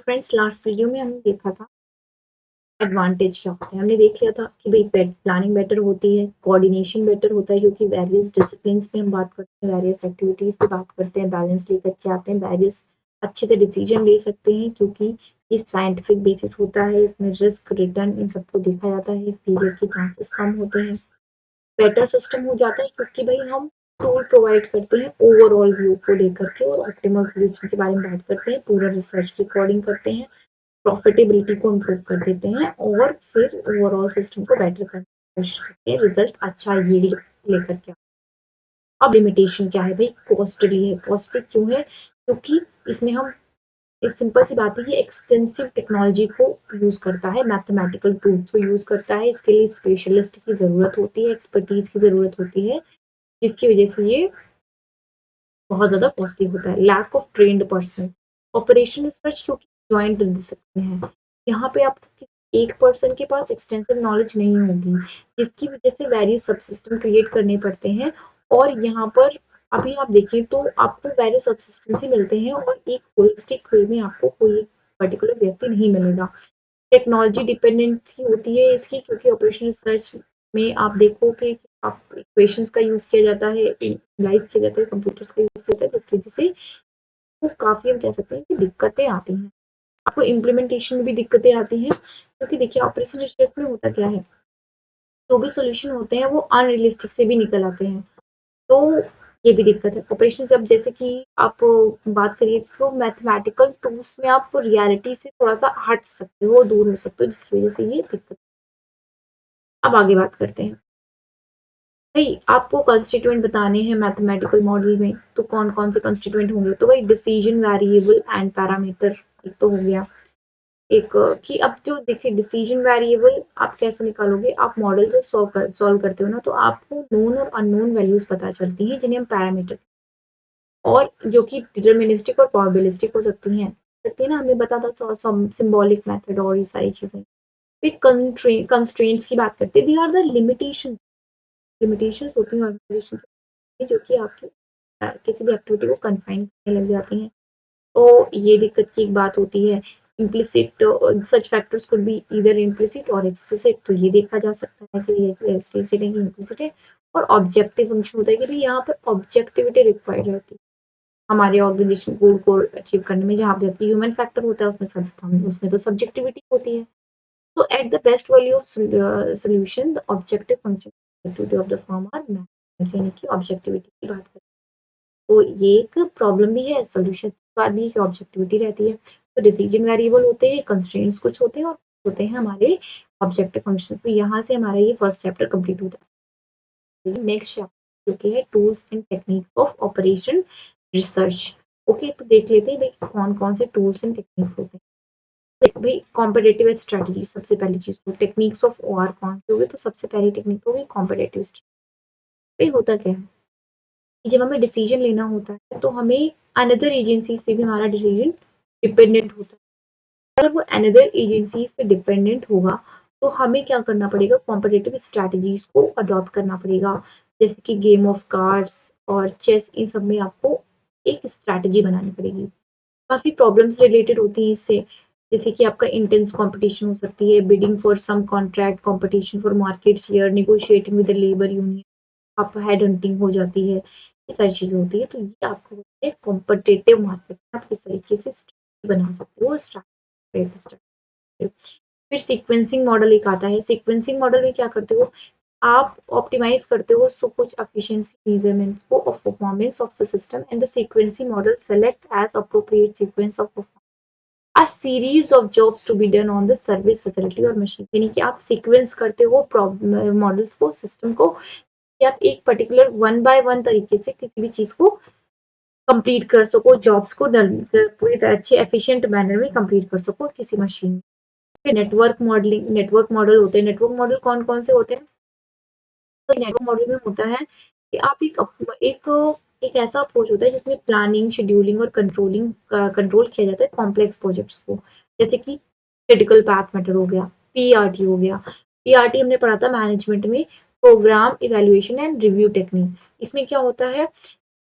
Friends last video में हमने देखा था एडवांटेज क्या होते हैं। हमने देख लिया था कि भाई प्लानिंग बेटर होती है, कोऑर्डिनेशन बेटर होता है क्योंकि वेरियस डिसिप्लिन्स में हम बात करते हैं, वेरियस एक्टिविटीज पे बात करते हैं, बैलेंस लेकर के आते हैं, वेरियस अच्छे से डिसीजन ले सकते हैं क्योंकि ये साइंटिफिक बेसिस होता है। इसमें रिस्क रिटर्न इन सबको देखा जाता है, फेलियर के चांसेस कम होते हैं, बेटर सिस्टम हो जाता है क्योंकि भाई हम टूल प्रोवाइड करते हैं ओवरऑल व्यू को लेकर के और ऑप्टिमल सोल्यूशन के बारे में बात करते हैं, पूरा रिसर्च के अकॉर्डिंग करते हैं, प्रॉफिटेबिलिटी को इम्प्रूव कर देते हैं और फिर ओवरऑल सिस्टम को बेटर करने की कोशिश करते हैं, रिजल्ट अच्छा यील्ड लेकर के। अब लिमिटेशन क्या है भाई? कॉस्टली है। कॉस्टली क्यों है? क्योंकि इसमें हम एक सिंपल सी बात है कि एक्सटेंसिव टेक्नोलॉजी को यूज करता है, मैथमेटिकल टूल्स को यूज करता है, इसके लिए स्पेशलिस्ट की जरूरत होती है, एक्सपर्टीज की जरूरत होती है, जिसकी वजह से ये बहुत ज्यादा कॉस्टली होता है। Lack of trained person, operation research क्योंकि ज्वाइंट डिसिप्लिन है, यहाँ पे आपको एक पर्सन के पास एक्सटेंसिव नॉलेज नहीं होगी, जिसकी वजह से वेरियस सब सिस्टम क्रिएट करने पड़ते हैं। और यहाँ पर अभी आप देखिए तो आपको वेरियस सब सिस्टम्स ही मिलते हैं और एक होलिस्टिक वे में आपको कोई एक पर्टिकुलर व्यक्ति नहीं मिलेगा। टेक्नोलॉजी डिपेंडेंसी होती है इसकी क्योंकि ऑपरेशन रिसर्च में आप देखो कि आप इक्वेशंस का यूज किया जाता है, एनालाइज किया जाता है, कंप्यूटर्स का यूज किया जाता है, जिसकी वजह से वो काफी हम कह सकते हैं कि दिक्कतें आती हैं। आपको इम्प्लीमेंटेशन में भी दिक्कतें आती हैं क्योंकि देखिए ऑपरेशन रिसर्च में होता क्या है, जो भी सोल्यूशन होते हैं वो अनरियलिस्टिक से भी निकल आते हैं, तो ये भी दिक्कत है। ऑपरेशन जब जैसे कि आप बात करिए तो मैथमेटिकल टूल्स में आप रियलिटी से थोड़ा सा हट सकते हो, दूर हो सकते हो, जिसकी वजह से ये दिक्कत। अब आगे बात करते हैं भाई, आपको कंस्टिट्यूएंट बताने हैं मैथमेटिकल मॉडल में, तो कौन कौन से कंस्टिट्यूएंट होंगे? तो भाई डिसीजन वेरिएबल एंड पैरामीटर एक तो हो गया। एक कि अब जो देखिए डिसीजन वेरिएबल आप कैसे निकालोगे, आप मॉडल जो सॉल्व करते हो ना, तो आपको नोन और अननोन वैल्यूज पता चलती हैं जिन्हें हम पैरामीटर, और जो कि डिटर्मिनिस्टिक और प्रोबेबिलिस्टिक हो सकती हैं, ना, हमें बता था सिंबॉलिक मेथड और ये सारी चीजें। फिर कंस्ट्रेंट्स की बात करते हैं, दी आर द लिमिटेशंस। लिमिटेशंस होती हैं ऑर्गेनाइजेशन की जो कि आपकी किसी भी एक्टिविटी को कन्फाइन करने लग जाती हैं, तो ये दिक्कत की एक बात होती है। Implicit such factors could be either implicit और एक्सप्लिसिट, तो ये देखा जा सकता है कि ये एक्सप्लिसिट है कि इम्प्लिसिट है। और ऑब्जेक्टिव फंक्शन होता है कि भाई यहाँ पर ऑब्जेक्टिविटी रिक्वायर्ड रहती है हमारे ऑर्गेनाइजेशन गोल को अचीव करने में, जहाँ पे आपकी ह्यूमन फैक्टर होता है उसमें तो सब्जेक्टिविटी होती है। तो at the best value of solution the objective function activity of the form are math, यानी कि ऑब्जेक्टिविटी की बात करें तो ये एक प्रॉब्लम भी है, सॉल्यूशन की बात भी है कि ऑब्जेक्टिविटी रहती है। तो डिसीजन वेरिएबल होते हैं, कंस्ट्रेंट्स कुछ होते हैं और होते हैं हमारे ऑब्जेक्टिव फंक्शन। तो यहाँ से हमारा ये फर्स्ट चैप्टर कंप्लीट होता है। नेक्स्ट चैप्टर जो कि है tools and techniques of operation research. Okay, तो देख लेते हैं भाई कौन कौन से टूल्स एंड टेक्निक्स होते हैं। देखो भाई कॉम्पिटेटिव स्ट्रेटजी, सबसे पहली चीज तो टेक्निक्स ऑफ ओआर कौन से होंगे, तो सबसे पहली टेक्निक होगी कॉम्पिटेटिव स्ट्रेटजी। होता क्या है कि जब हमें डिसीजन लेना होता है तो हमें अनदर एजेंसीज पे भी हमारा डिसीजन डिपेंडेंट होता है। अगर वो अनदर एजेंसीज पे डिपेंडेंट होगा तो हमें क्या करना पड़ेगा, कॉम्पिटेटिव स्ट्रेटजीज को अडॉप्ट करना पड़ेगा। जैसे कि गेम ऑफ कार्ड्स और चेस, इन सब में आपको एक स्ट्रैटेजी बनानी पड़ेगी। काफी प्रॉब्लम्स रिलेटेड होती हैं इससे, जैसे कि आपका इंटेंस कंपटीशन हो सकती है, bidding for some contract, competition for market share, negotiating with the labour union, आप हेड हंटिंग हो जाती है, ये सारी चीजें होती है। तो ये आपको होती है कॉम्पिटिटिव मार्केट में आप किस तरीके से स्ट्रैटेजी बना सकते हो, फिर सीक्वेंसिंग मॉडल एक आता है। सीक्वेंसिंग मॉडल में क्या करते हो, आप ऑप्टिमाइज करते हो सो कुछ एफिशिएंसी मेजरमेंट्स को of performance of the system and the sequencing model select age appropriate sequence of a series of jobs to be done on the service facility और मशीन, यानी कि आप सीक्वेंस करते हो मॉडल्स को, सिस्टम को, कि आप एक पर्टिकुलर वन बाय वन तरीके से किसी भी चीज को कंप्लीट कर सको, जॉब्स को पूरी तरह अच्छे एफिशिएंट मैनर में कंप्लीट कर सको किसी मशीन में। नेटवर्क मॉडलिंग, नेटवर्क मॉडल होते हैं। नेटवर्क मॉडल कौन कौन से होते हैं, तो नेटवर्क मॉडल में होता है कि आप एक ऐसा अप्रोच होता है जिसमें प्लानिंग, शेड्यूलिंग और कंट्रोल किया जाता है कॉम्प्लेक्स प्रोजेक्ट्स को, जैसे कि क्रिटिकल पाथ मेथड हो गया, पीआरटी हो गया। पीआरटी हमने पढ़ा था मैनेजमेंट में, program evaluation and review technique. इसमें क्या होता है,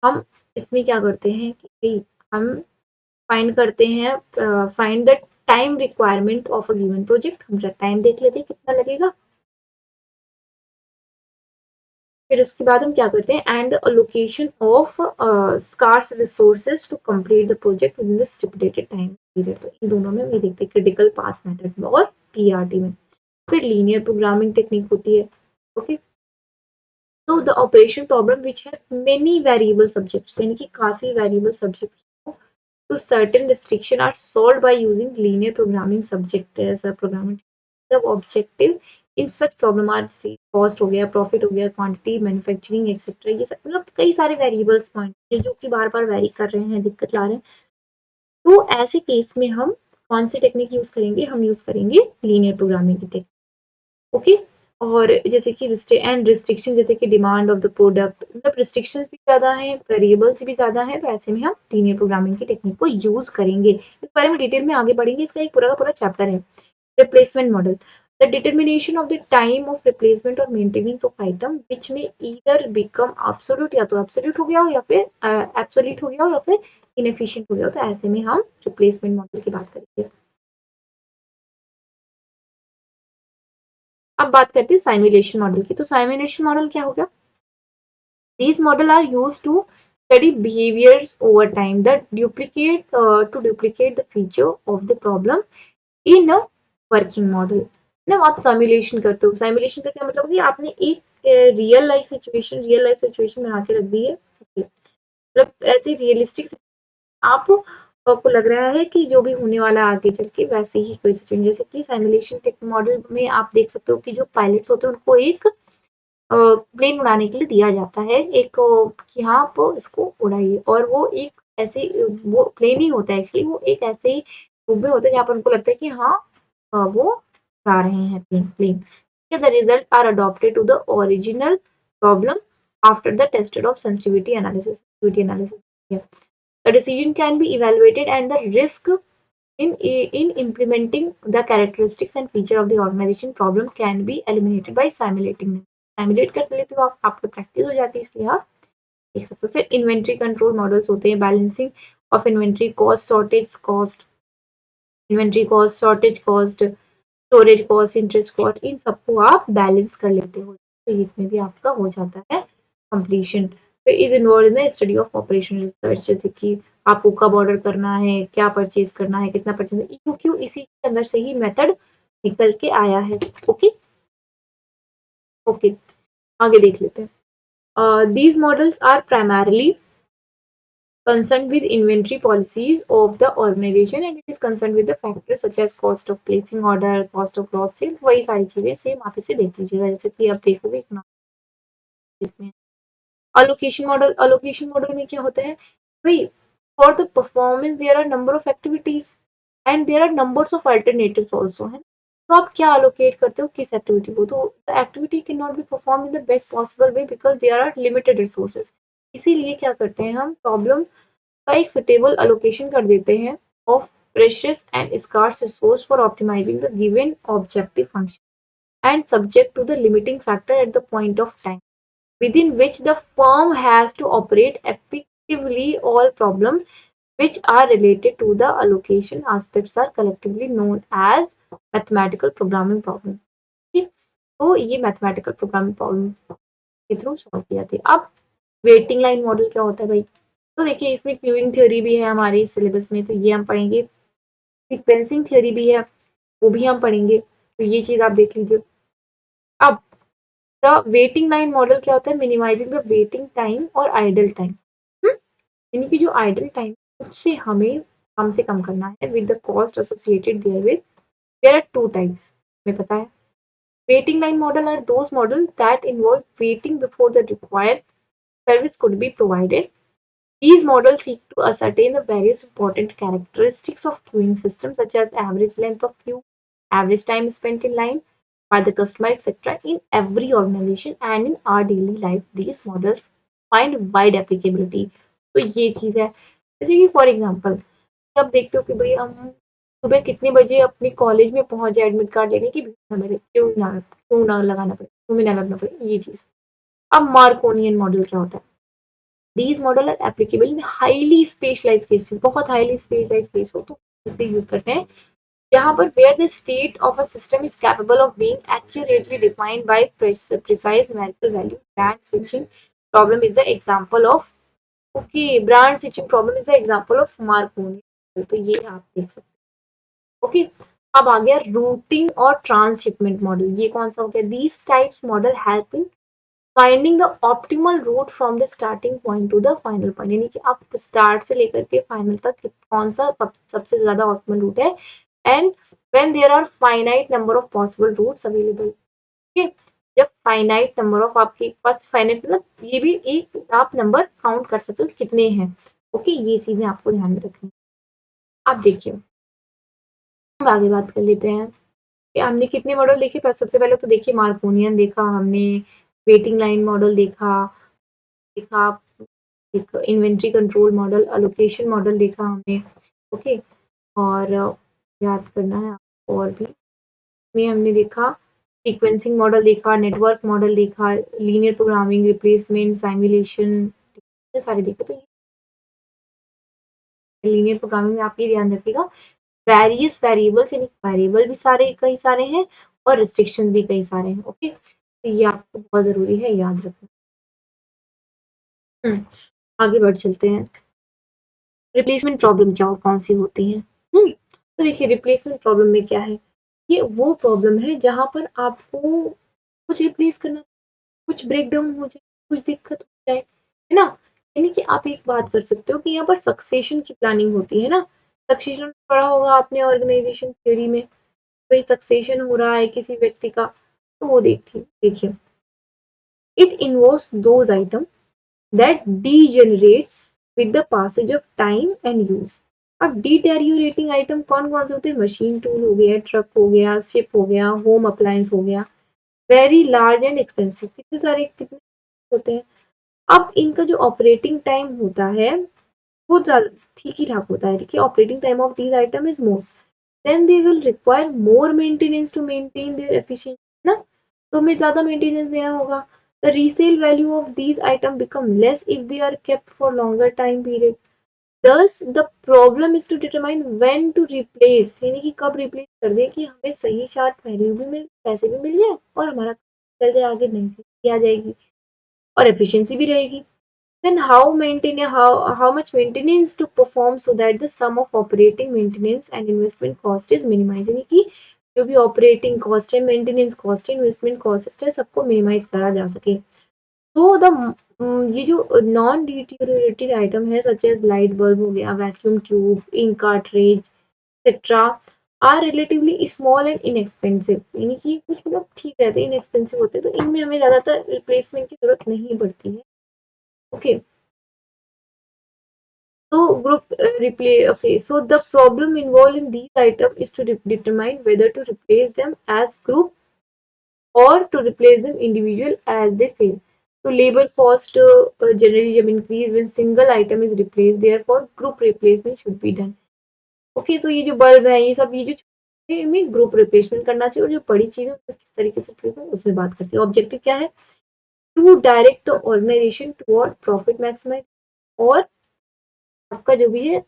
हम इसमें क्या करते हैं कि हम फाइंड करते हैं, find the time requirement of a given project. हम टाइम देख लेते हैं कितना लगेगा। फिर उसके बाद हम क्या करते हैं, and allocation of scarce resources to complete the project within the stipulated time period. तो इन दोनों में हम ये देखते हैं, क्रिटिकल पाथ मेथड में और पीआरटी में। फिर लीनियर प्रोग्रामिंग टेक्निक होती है। ओके, तो द ऑपरेशन प्रॉब्लम विच है मेनी वेरिएबल सब्जेक्ट्स, यानी कि काफी variable subjects to certain restriction are solved by using linear programming subject as a programming. The objective in such problem are cost हो गया, profit हो गया, quantity, manufacturing etc. ये सब मतलब कई सारे वेरिएबल्स पॉइंट है जो कि बार बार वेरी कर रहे हैं, दिक्कत ला रहे हैं। तो ऐसे केस में हम कौन सी टेक्निक यूज करेंगे, हम यूज करेंगे लीनियर प्रोग्रामिंग की टेक्निक। ओके, और जैसे कि एंड रिस्ट्रिक्शन, जैसे कि डिमांड ऑफ द प्रोडक्ट, मतलब रिस्ट्रिक्शंस भी ज्यादा हैं, वेरिएबल्स भी ज्यादा हैं, तो ऐसे में हम लीनियर प्रोग्रामिंग की टेक्निक को यूज करेंगे। इस बारे में डिटेल में आगे बढ़ेंगे, इसका एक पूरा का पूरा चैप्टर है। Replacement model, the determination of the time of replacement और मेंटेनेंस ऑफ आइटम विच में ईदर बिकम एब्सोल्यूट, या तो एब्सोल्यूट हो गया हो या फिर एब्सोल्यूट हो गया हो या फिर इनएफिशिएंट हो गया हो, तो ऐसे में हम रिप्लेसमेंट मॉडल की बात करेंगे। अब बात करते हैं साइमुलेशन मॉडल की। तो साइमुलेशन मॉडल क्या होगा? These models are used to study behaviors over time that duplicate the feature of the problem in a working model. ना आप साइमुलेशन करते हो, साइमुलेशन का क्या मतलब कि आपने एक रियल लाइफ सिचुएशन बना के रख दी है। मतलब ऐसी रियलिस्टिक आप आपको लग रहा है कि जो भी होने वाला आगे चल के वैसे ही कोई सिचुएशन, जैसे कि साइमुलेशन टेक मॉडल में आप देख सकते हो कि जो पायलट्स होते हैं उनको एक प्लेन उड़ाने के लिए दिया जाता है, एक कि हाँ आप इसको उड़ाइए, और वो एक ऐसे वो प्लेन ही होता है एक्चुअली, वो एक ऐसे ही रूप में होता है जहाँ पर उनको लगता है कि हाँ वो उड़ा रहे हैं plane. The result are adopted to the original problem after the tested of sensitivity analysis. The decision can be evaluated and the risk in implementing the characteristics and feature of the organization problem can be eliminated by simulating them. Simulate कर लेते हो आप, आपको practice हो जाती है, इसलिए आप देख सकते हो। फिर इन्वेंट्री कंट्रोल मॉडल्स होते हैं, balancing of inventory cost, shortage cost, inventory cost, shortage cost, storage cost, interest cost, इन सबको आप बैलेंस कर लेते हो, तो इसमें भी आपका हो जाता है कंप्लीशन। फिर is involve in the study of operation research, जैसे कि आपको कब ऑर्डर करना है, क्या परचेज करना है, कितना परचेज, क्योंकि इसी के अंदर से ही मेथड निकल के आया है। ओके ओके, आगे देख लेते हैं। These models are primarily concerned with inventory policies of the organization and it is concerned with the factors such as cost of placing order, cost of lost sale, वही सारी चीजें सेम आप इसे देख लीजिएगा, जैसे कि आप देखोगे इसमें अलोकेशन मॉडल में क्या होता है भाई, for the performance there are number of activities and there are numbers of alternatives also, है। तो आप क्या अलोकेट करते हो किस एक्टिविटी को, तो the activity can not be perform in the best possible way because there are limited resources. इसीलिए क्या करते हैं हम, प्रॉब्लम का एक सुटेबल अलोकेशन कर देते हैं of precious and scarce resource for optimizing the given objective function and subject to the limiting factor at the point of time within which the firm has to operate effectively. All problems which are related to the allocation aspects are collectively known as mathematical programming problem. ठीक, तो ये mathematical programming problem के through solve किया जाती है। अब waiting line model क्या होता है भाई, तो देखिए इसमें क्यूइंग थ्योरी भी है हमारे सिलेबस में, तो ये हम पढ़ेंगे। सीक्वेंसिंग थ्योरी भी है, वो भी हम पढ़ेंगे, तो ये चीज आप देख लीजिए। अब द वेटिंग लाइन मॉडल क्या होता है, मिनिमाइजिंग द वेटिंग टाइम और आइडल टाइम, यानी कि जो आइडल टाइम उससे हमें कम से कम करना है with the cost associated there with. There are two types, हमें पता है। Waiting line model are those model that involve waiting before the required service could be provided. These models seek to ascertain the various important characteristics of queuing systems such as average length of queue, average time spent in line by the customer, etc. In every organization and in our daily life, these models find wide applicability. तो ये चीज है, जैसे कि for example आप देखते हो कि भाई हम सुबह कितने बजे अपने कॉलेज में पहुंच जाए एडमिट कार्ड लेने की भीड़ न मिले, क्यों ना लगाना पड़े, क्यों भी ना लगना पड़े, ये चीज। अब मार्कोनियन मॉडल क्या होता है, these model are applicable in highly specialise cases, बहुत हाईली स्पेशलाइज केस हो तो इसे यूज करते हैं, जहाँ पर where the state of a system is capable of being accurately defined by precise numerical value. Brand switching problem is the example of, okay, brand switching problem is the example of Marconi. तो ये आप देख सकते हैं। Okay, अब आ गया routing और transshipment model. ये कौन सा हो गया? These types model help in finding the optimal route from the starting point to the final point, यानी कि आप स्टार्ट से लेकर के फाइनल तक कौन सा सबसे ज्यादा ऑप्टिमल रूट है, and when there are finite number of possible routes available. ठीक है, जब फाइनाइट नंबर ऑफ आपके पास, फाइनाइट मतलब ये भी एक आप नंबर काउंट कर सकते हो कितने हैं। ओके, ये चीजें आपको ध्यान में रखनी है। आप देखिए, हम आगे बात कर लेते हैं कि हमने कितने मॉडल देखे। सबसे पहले तो देखिए मार्कोनियन देखा हमने, वेटिंग लाइन मॉडल देखा, देखा एक inventory control model, allocation model देखा हमने। ओके, और याद करना है आपको और भी, में हमने देखा सीक्वेंसिंग मॉडल देखा, नेटवर्क मॉडल देखा, लीनियर प्रोग्रामिंग, रिप्लेसमेंट, साइमुलेशन, ये सारे देखे। तो लीनियर प्रोग्रामिंग में आप ये ध्यान रखिएगा, वेरियस वेरिएबल्स, यानी वेरिएबल भी सारे कई सारे हैं और रिस्ट्रिक्शन भी कई सारे हैं। ओके, तो ये आपको बहुत जरूरी है याद रखना। आगे बढ़ चलते हैं, रिप्लेसमेंट प्रॉब्लम क्या कौन सी होती है। तो देखिए रिप्लेसमेंट प्रॉब्लम में क्या है, ये वो प्रॉब्लम है जहां पर आपको कुछ रिप्लेस करना, कुछ ब्रेक डाउन हो जाए, कुछ दिक्कत हो जाए, है ना। यानी कि आप एक बात कर सकते हो कि यहाँ पर सक्सेशन की प्लानिंग होती है ना। सक्सेशन पढ़ा होगा आपने ऑर्गेनाइजेशन थ्योरी में, भाई सक्सेशन हो रहा है किसी व्यक्ति का, तो वो देखिए, it involves those item that degenerate with the passage of time and use। अब डिटेरियोरेटिंग आइटम कौन कौन से होते हैं? मशीन टूल हो गया, ट्रक हो गया, शिप हो गया, होम अप्लायंस हो गया, वेरी लार्ज एंड एक्सपेंसिव, कितने सारे कितने होते हैं। अब इनका जो ऑपरेटिंग टाइम होता है वो ठीक ही ठाक होता है। देखिए operating time of these item is more, then they will require more maintenance to maintain their efficiency ना, तो हमें ज्यादा मेंटेनेंस देना होगा। The resale value of these item become less if they are kept for longer time period. Thus the problem is to determine when to replace, यानी कि कब replace कर दे कि हमें सही शार्ट वैल्यू भी मिल, पैसे भी मिल जाए और हमारा चल जाए आगे, नहीं आ जाएगी और एफिशिएंसी भी रहेगी। Then how much maintenance to perform so that the sum of operating maintenance and investment cost is minimized, यानी कि जो भी ऑपरेटिंग कॉस्ट है, मेंटेनेंस कॉस्ट है, इन्वेस्टमेंट कॉस्ट है, सबको मिनिमाइज करा जा सके। तो द ये जो नॉन डिटेरियोरेटेड आइटम है सच एज लाइट बल्ब हो गया, vacuum tube, ink cartridge etcetera, are relatively small and inexpensive, यानी कि कुछ मतलब ठीक रहते हैं, इनएक्सपेंसिव होते हैं, तो इनमें हमें ज्यादातर रिप्लेसमेंट की जरूरत नहीं पड़ती है। Okay, so okay, so the problem involved in these items is to determine whether to replace them as group or to replace them individual as they fail. So labor cost generally increase when single item is replaced, therefore group replacement should be done. Okay, so ये जो bulb है, ये सब, ये जो छोटे इनमें group replacement करना चाहिए, और जो बड़ी चीजें किस तरीके से उसमें बात करती है। ऑब्जेक्टिव क्या है? To direct the organisation toward profit maximise, और आपका जो भी है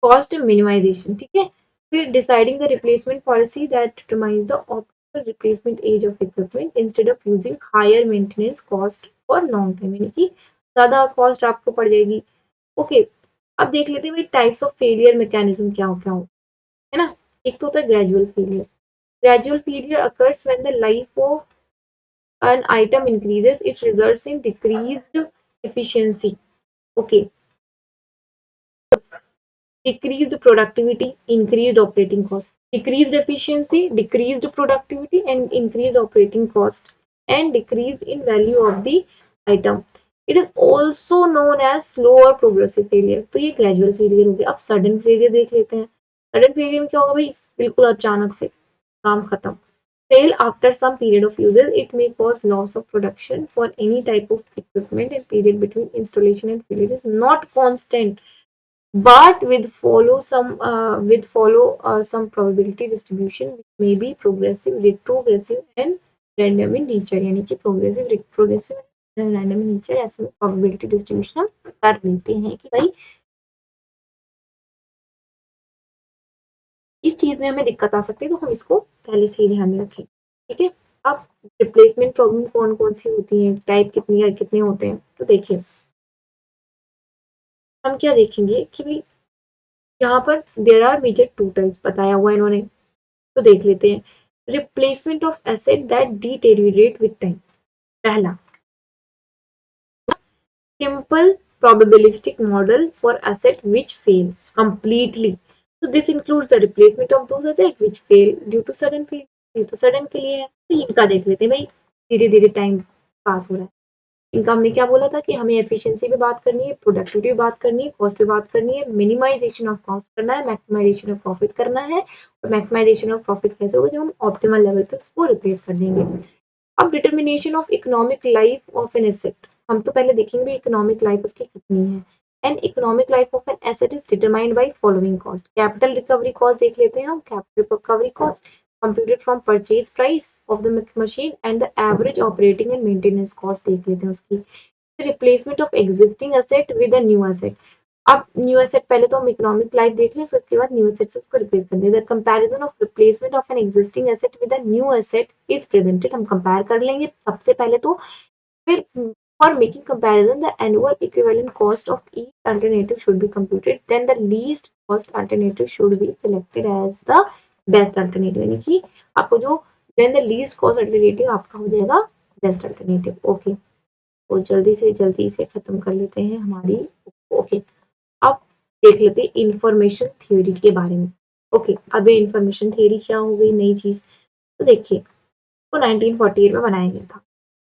कॉस्ट मिनिमाइजेशन। ठीक है, फिर deciding the replacement policy that determines the optimal replacement age of equipment instead of using higher maintenance cost for long time, यानी कि ज्यादा कॉस्ट आपको पड़ जाएगी। ओके, अब देख लेते हैं भाई टाइप्स ऑफ फेलियर मैकेनिज्म क्या हो है ना। एक तो होता है gradual failure. Gradual failure occurs when the life of an item increases, it results in decreased efficiency. Okay, decreased productivity, increased operating cost, decreased efficiency, decreased productivity, and increased operating cost, and decreased in value of the item. It is also known as slow or progressive failure. तो ये gradual failure हो गया। अब sudden failure देख लेते हैं। sudden failure में क्या होगा भाई? बिल्कुल अचानक से काम खत्म। Fail after some period of usage, it may cause loss of production for any type of equipment, and period between installation and failure is not constant, but with follow some probability distribution which may be progressive, retrogressive and random in nature, यानी कि progressive, retrogressive random nature ऐसे probability distribution हम कर लेते हैं कि भाई इस चीज में हमें दिक्कत आ सकती है, तो हम इसको पहले से ही ध्यान में रखें। ठीक है, अब रिप्लेसमेंट प्रॉब्लम कौन कौन सी होती है, टाइप कितनी है, कितने होते हैं, तो देखिए हम क्या देखेंगे कि भाई यहाँ पर there are major two types बताया हुआ है इन्होंने, तो देख लेते हैं। Replacement of asset that deteriorate with time, पहला simple probabilistic model for asset which fail completely. So this includes the replacement of those assets which fail due to sudden failure. ये तो सडन के लिए है, तो इनका देख लेते हैं भाई, धीरे धीरे टाइम पास हो रहा है। इनका हमने क्या बोला था कि हमें एफिशिएंसी पे बात करनी है, प्रोडक्टिविटी पे बात करनी है, कॉस्ट पे बात करनी है, मिनिमाइजेशन ऑफ कॉस्ट करना है, मैक्सिमाइजेशन ऑफ प्रॉफिट करना है। और मैक्सिमाइजेशन ऑफ प्रॉफिट कैसे होगा, जब हम ऑप्टिमल लेवल पे उसको रिप्लेस कर देंगे। अब determination of economic life of an asset, हम तो पहले देखेंगे इकोनॉमिक लाइफ उसकी कितनी है। And economic life of an asset is determined by following cost. Capital recovery cost देख लेते हैं हम, capital recovery cost computed from purchase price of the machine and the average operating and maintenance cost देख लेते हैं उसकी। Replacement of existing asset with a new asset, अब new asset पहले तो हम इकोनॉमिक लाइफ देख लें, फिर उसके बाद न्यू एसेट से उसको रिप्लेस कर दें। Comparison of replacement of an existing asset with a new asset is presented, हम कंपेयर कर लेंगे सबसे पहले तो। फिर for making comparison the annual equivalent cost of each alternative should be computed, then the least cost alternative should be selected as the best alternative, यानी कि आपको जो then the least cost alternative आपका हो जाएगा बेस्ट अल्टरनेटिव। ओके, तो जल्दी से खत्म कर लेते हैं हमारी। ओके, अब देख लेते हैं इंफॉर्मेशन थ्योरी के बारे में। ओके, अब ये इंफॉर्मेशन थ्योरी क्या हो गई, नई चीज। तो देखिए तो 1948 में बनाया गया था,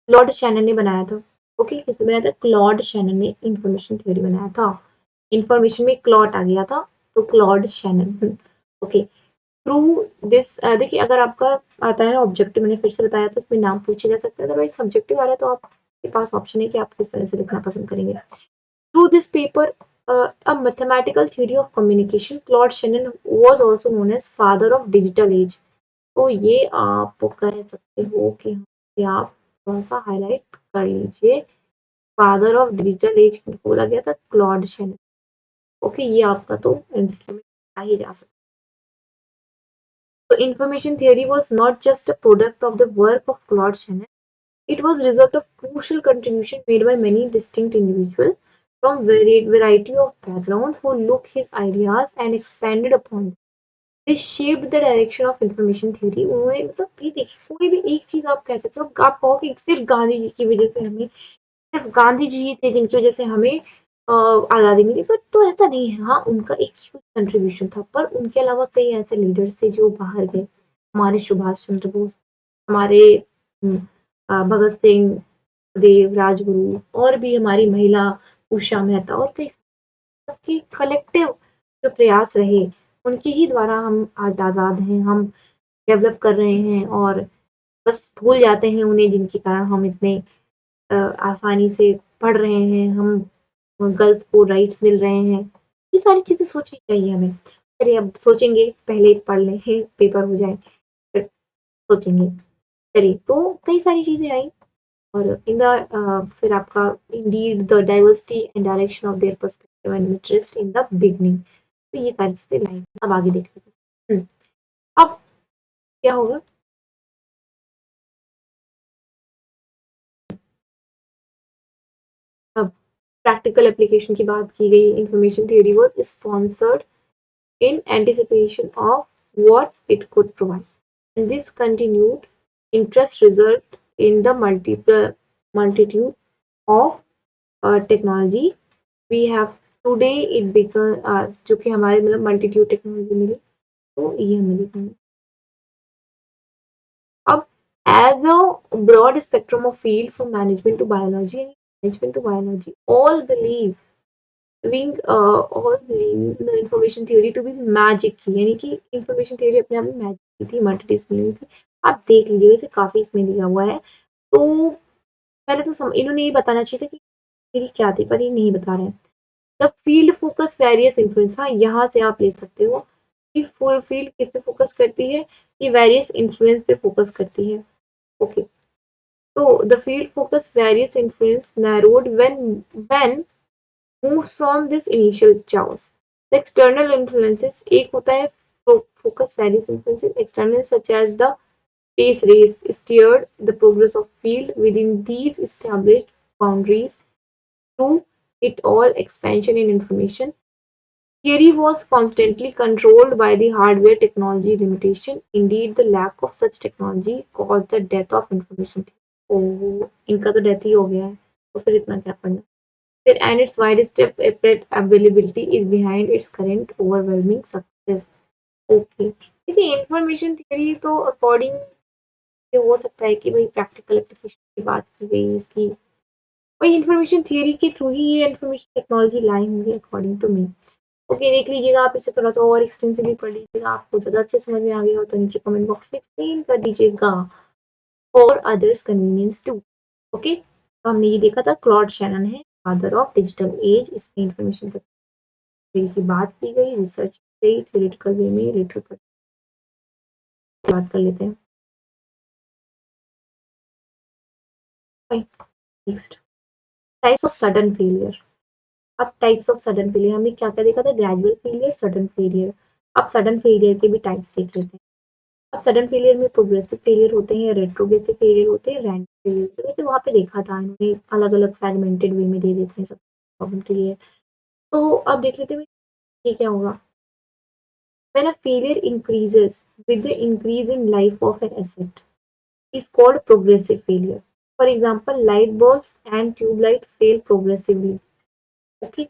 क्लॉड शैनन ने बनाया था। ओके, किसने बनाया था, क्लॉड शैनन ने इंफॉर्मेशन थ्योरी बनाया था। इंफॉर्मेशन में क्लॉट आ गया था, तो Claude Shannon. Okay, through this देखिए अगर आपका आता है ऑब्जेक्टिव, मैंने फिर से बताया तो इसमें नाम पूछे जा सकते हैं, अदरवाइज सब्जेक्टिव आ रहा है तो आपके पास ऑप्शन है कि आप किस तरह से लिखना पसंद करेंगे। Through this paper a mathematical theory of communication, Claude Shannon was also known as father of digital age। तो ये आप कह सकते हो कि आप थोड़ा सा हाईलाइट कर लीजिए, फादर ऑफ डिजिटल एज बोला गया था क्लॉड शैनन। ओके, ये आपका तो एमसीक्यू में आ ही जा सकता है। So information theory was not just a product of the work of Claude Shannon, it was result of crucial contribution made by many distinct individuals from variety of background who look his ideas and expanded upon them. This shaped the direction of information theory। उन्होंने मतलब ये देखिए कोई भी एक चीज आप कह सकते हो, आप कहो कि सिर्फ गांधी जी की वजह से हमें, सिर्फ गांधी जी ही थे जिनकी वजह से हमें आज़ादी मिली, पर तो ऐसा नहीं है। हाँ, उनका एक ह्यूज कंट्रीब्यूशन था, पर उनके अलावा कई ऐसे लीडर्स थे जो बाहर गए, हमारे सुभाष चंद्र बोस, हमारे भगत सिंह, देव, राजगुरु, और भी हमारी महिला उषा मेहता, और कई सबके कलेक्टिव जो प्रयास रहे, उनके ही द्वारा हम आज आज़ाद हैं, हम डेवलप कर रहे हैं, और बस भूल जाते हैं उन्हें जिनके कारण हम इतने आसानी से पढ़ रहे हैं, हम गर्ल्स को राइट्स मिल रहे हैं। ये सारी चीज़ें सोचनी चाहिए हमें। चलिए अब सोचेंगे, पहले पढ़ लें, पेपर हो जाए फिर सोचेंगे। चलिए, तो कई सारी चीज़ें आई, और इन द फिर आपका Indeed the diversity and direction of their perspective and interest in the beginning, तो ये सारी चीज़ें लाई। अब आगे देख लेते हैं। अब क्या होगा, अब प्रैक्टिकल एप्लीकेशन की बात की गई। Information theory was sponsored in anticipation of what it could provide. And this continued interest result in the multitude of technology we have today। It become जो कि हमारे मतलब मल्टीट्यूड टेक्नोलॉजी मिली, तो ये हमें देखना है। अब as a broad spectrum of field from management to biology, all believe the information theory to be magic की, यानी कि information theory अपने आप में मैजिक की थी, मल्टीडिसिप्लिनरी थी। आप देख लीजिए, वैसे काफी इसमें दिया हुआ है। तो पहले तो इन्होंने ये बताना चाहिए था कि theory क्या थी, पर ये नहीं बता रहे हैं। The field focus various influence, हाँ यहाँ से आप ले सकते हो कि फील्ड किस पे फोकस करती है, ये वेरियस इन्फ्लुएंस पे फोकस करती है। Okay, So the field focus various influence narrowed when moves from this initial chaos. The external influences एक होता है focus various influences external such as the space race steered the progress of field within these established boundaries through it all expansion in information. Theory was constantly controlled by the hardware technology limitation. Indeed, the lack of such technology caused the death of information theory. ओह इनका तो death ही हो गया है तो फिर इतना क्या पढ़ना फिर and its widespread availability is behind its current overwhelming success. Okay देखिए इंफॉर्मेशन थियरी तो अकॉर्डिंग ये हो सकता है कि भाई प्रैक्टिकल एप्लीकेशन की बात की गई इसकी वही इंफॉर्मेशन थियरी के थ्रू ही ये इंफॉर्मेशन टेक्नोलॉजी लाई होंगी अकॉर्डिंग टू मी ओके देख लीजिएगा आप इसे थोड़ा सा और एक्सटेंसिवली पढ़ लीजिएगा आपको ज़्यादा अच्छे समझ में आ गया हो तो नीचे कमेंट बॉक्स में एक्सप्लेन कर दीजिएगा for others convenience too okay तो हमने ये देखा था क्लॉड शैनन है फादर ऑफ डिजिटल एज इसमें इंफॉर्मेशन टेक्नोलॉजी की बात की गई रिसर्च की गई थ्योरेटिकल वे में लिटरेचर बात कर लेते हैं next types of sudden failure अब टाइप्स ऑफ सडन फेलियर हमने क्या क्या देखा था ग्रेजुअल फेलियर सडन फेलियर अब सडन फेलियर के भी टाइप्स देख लेते हैं अब सडन फेलियर में प्रोग्रेसिव फेलियर होते हैं रेट्रोग्रेसिव फेलियर होते हैं रैंडम फेलियर वैसे वहाँ पे देखा था इन्होंने अलग अलग फ्रेगमेंटेड वे में दे देते हैं सब प्रॉब्लम के लिए तो अब देख लेते हैं ये क्या होगा when a failure increases with the increase in life of an asset is called progressive failure for example light bulbs and tube light fail progressively okay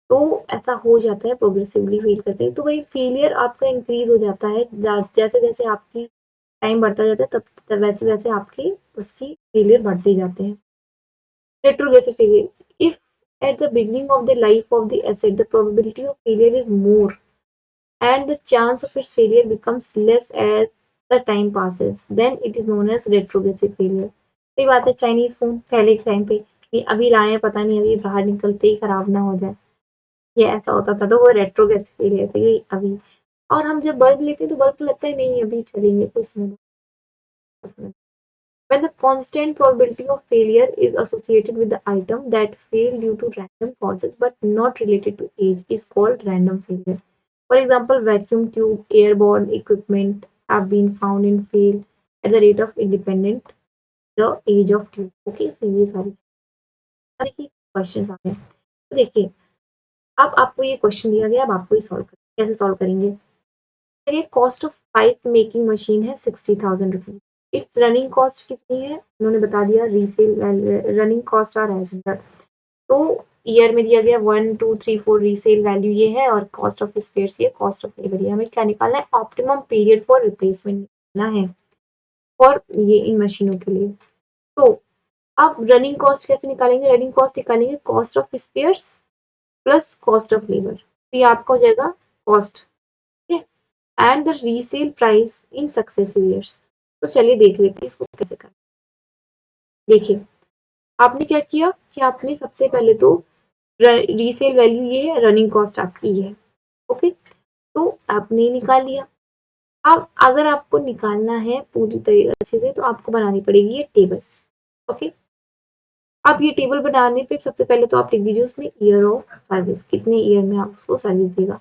तो ऐसा हो जाता है प्रोग्रेसिवली फील करते हैं तो भाई फेलियर आपका इंक्रीज हो जाता है जैसे जैसे आपकी टाइम बढ़ता जाता है तब वैसे वैसे आपके उसकी फेलियर बढ़ते जाते हैं retrogressive failure if at the beginning of the life of the asset the probability of failure is more and the chance of its failure becomes less as the time passes then it is known as retrogressive failure सही बात है Chinese phone पहले के time पे ये अभी लाए हैं पता नहीं अभी बाहर निकलते ही खराब ना हो जाए ये ऐसा होता था तो वो रेट्रोग्रेसिव फेलियर था ये अभी और हम जब बल्ब लेते हैं तो बल्ब तो लगता है नहीं अभी चलेंगे कुछ समय when the constant probability of failure is associated with the item that failed due to random causes but not related to age is called random failure. For example, vacuum tube, airborne equipment have been found in fail at the rate of independent the age of tube. Okay, so ये सारी देखिए question आ गए तो देखिए अब आपको ये question दिया गया अब आपको ये सॉल्व करना कैसे सॉल्व करेंगे चलिए cost of pipe making machine है 60,000 रुपीज इट्स रनिंग कॉस्ट कितनी है उन्होंने बता दिया resale running cost are age तो ईयर में दिया गया 1 2 3 4 रीसेल वैल्यू ये है और कॉस्ट ऑफ स्पेयर्स ये कॉस्ट ऑफ लेबर ये हमें क्या निकालना है ऑप्टिमम पीरियड फॉर रिप्लेसमेंट निकालना है और ये इन मशीनों के लिए तो अब रनिंग कॉस्ट कैसे निकालेंगे रनिंग कॉस्ट निकालेंगे cost of spares plus cost of labour तो ये आपका हो जाएगा cost and the resale price in successive years तो चलिए देख लेते हैं इसको कैसे करना देखिए आपने क्या किया कि आपने सबसे पहले तो रीसेल वैल्यू ये है रनिंग कॉस्ट आपकी ये है ओके तो आपने निकाल लिया अब अगर आपको निकालना है पूरी तरीके अच्छे से तो आपको बनानी पड़ेगी ये टेबल ओके अब ये टेबल बनाने पे सबसे पहले तो आप लिख दीजिए उसमें ईयर ऑफ सर्विस कितने ईयर में आप उसको सर्विस देगा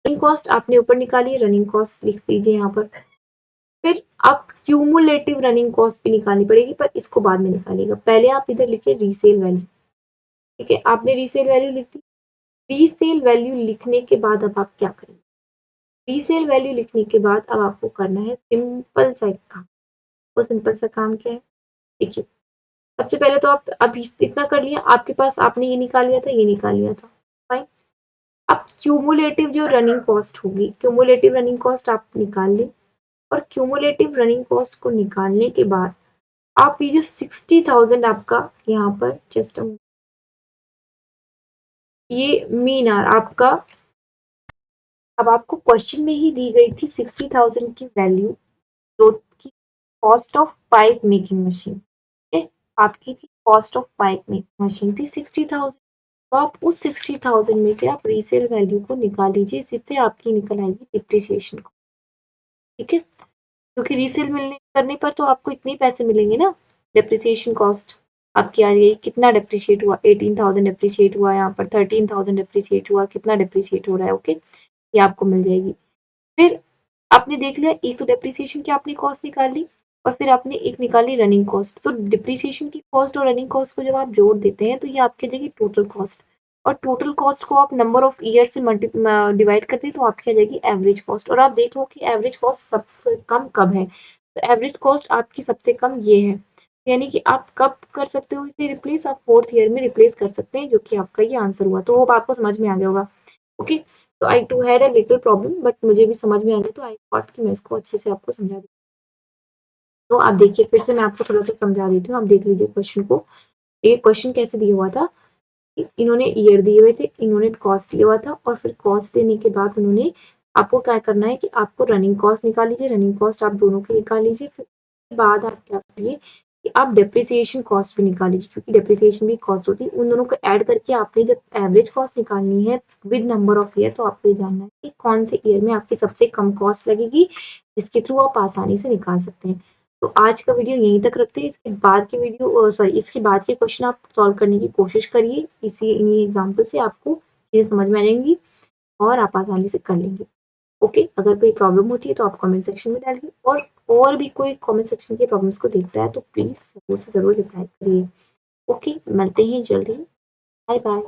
रनिंग कॉस्ट आपने ऊपर निकाली रनिंग कॉस्ट लिख दीजिए यहाँ पर फिर आप क्यूमुलेटिव रनिंग कॉस्ट भी निकालनी पड़ेगी पर इसको बाद में निकालिएगा पहले आप इधर लिखिए रीसेल वैल्यू ठीक है आपने रीसेल वैल्यू लिख दी रीसेल वैल्यू लिखने के बाद अब आप क्या करेंगे रीसेल वैल्यू लिखने के बाद अब आपको करना है सिंपल सा एक काम वो सिंपल सा काम क्या है देखिए सबसे पहले तो आप अभी इतना कर लिया आपके पास आपने ये निकाल लिया था ये निकाल लिया था फाइन अब क्यूमुलेटिव जो रनिंग कॉस्ट होगी क्यूमुलेटिव रनिंग कॉस्ट आप निकाल लें और क्यूमुलेटिव रनिंग कॉस्ट को निकालने के बाद आप ये जो 60,000 आपका यहाँ पर जस्ट ये मीन आर आपका अब आपको क्वेश्चन में ही दी गई थी 60,000 की वैल्यू जो की cost of pipe making machine आपकी थी cost of pipe making machine थी 60,000 तो आप उस 60,000 में से आप रीसेल वैल्यू को निकाल लीजिए जिससे आपकी निकल आएगी डिप्रिसिएशन को ठीक है क्योंकि रीसेल मिलने करने पर तो आपको इतने पैसे मिलेंगे ना डेप्रिसिएशन कॉस्ट आपकी आ गई, कितना डेप्रिशिएट हुआ, 18,000 डेप्रिशिएट हुआ, यहाँ पर 13,000 डेप्रिशिएट हुआ, कितना डेप्रिशिएट हो रहा है, ओके, ये आपको मिल जाएगी। फिर आपने देख लिया, एक तो डेप्रिसिएशन की आपने कॉस्ट निकाल ली और फिर आपने एक निकाली रनिंग कॉस्ट। तो डिप्रिसिएशन की कॉस्ट और रनिंग कॉस्ट को जब आप जोड़ देते हैं तो ये आपकी आ जाएगी टोटल कॉस्ट, और टोटल कॉस्ट को आप नंबर ऑफ ईयर से डिवाइड करते हैं तो आपकी आ जाएगी एवरेज कॉस्ट। और आप देख लो कि एवरेज कॉस्ट सबसे कम कब है, तो एवरेज कॉस्ट आपकी सबसे कम ये है, यानी कि आप कब कर सकते हो इसे रिप्लेस, आप 4th ईयर में रिप्लेस कर सकते हैं, जो कि आपका ये आंसर हुआ। तो वो आपको समझ में आ गया होगा, ओके। तो I too had a little problem, but मुझे भी समझ में आ गया, तो आई थॉट कि मैं इसको अच्छे से आपको समझा दूँ। तो आप देखिए, फिर से मैं आपको थोड़ा सा समझा देती हूँ, आप देख लीजिए क्वेश्चन को। ये क्वेश्चन कैसे दिया हुआ था, इन्होंने ईयर दिए हुए थे, इन्होंने कॉस्ट दिया हुआ था, और फिर कॉस्ट देने के बाद उन्होंने आपको क्या करना है कि आपको रनिंग कॉस्ट निकाल लीजिए, रनिंग कॉस्ट आप दोनों की निकाल लीजिए, फिर बाद आप क्या करिए कि आप डेप्रिसिएशन कॉस्ट भी निकाल लीजिए, क्योंकि डेप्रिसिएशन भी कॉस्ट होती है। उन दोनों को ऐड करके आपने जब एवरेज कॉस्ट निकालनी है विद नंबर ऑफ ईयर, तो आपको ये जानना है कि कौन से ईयर में आपकी सबसे कम कॉस्ट लगेगी, जिसके थ्रू आप आसानी से निकाल सकते हैं। तो आज का वीडियो यहीं तक रखते हैं, इसके बाद के वीडियो सॉरी इसके बाद के क्वेश्चन आप सॉल्व करने की कोशिश करिए, इसी इन्हीं एग्जाम्पल से आपको चीजें समझ में आ जाएंगी और आप आसानी से कर लेंगे, ओके। अगर कोई प्रॉब्लम होती है तो आप कमेंट सेक्शन में डालिए, और भी कोई कमेंट सेक्शन के प्रॉब्लम्स को देखता है तो प्लीज जरूर से जरूर रिप्लाई करिए, ओके। मिलते हैं जल्दी, बाय बाय।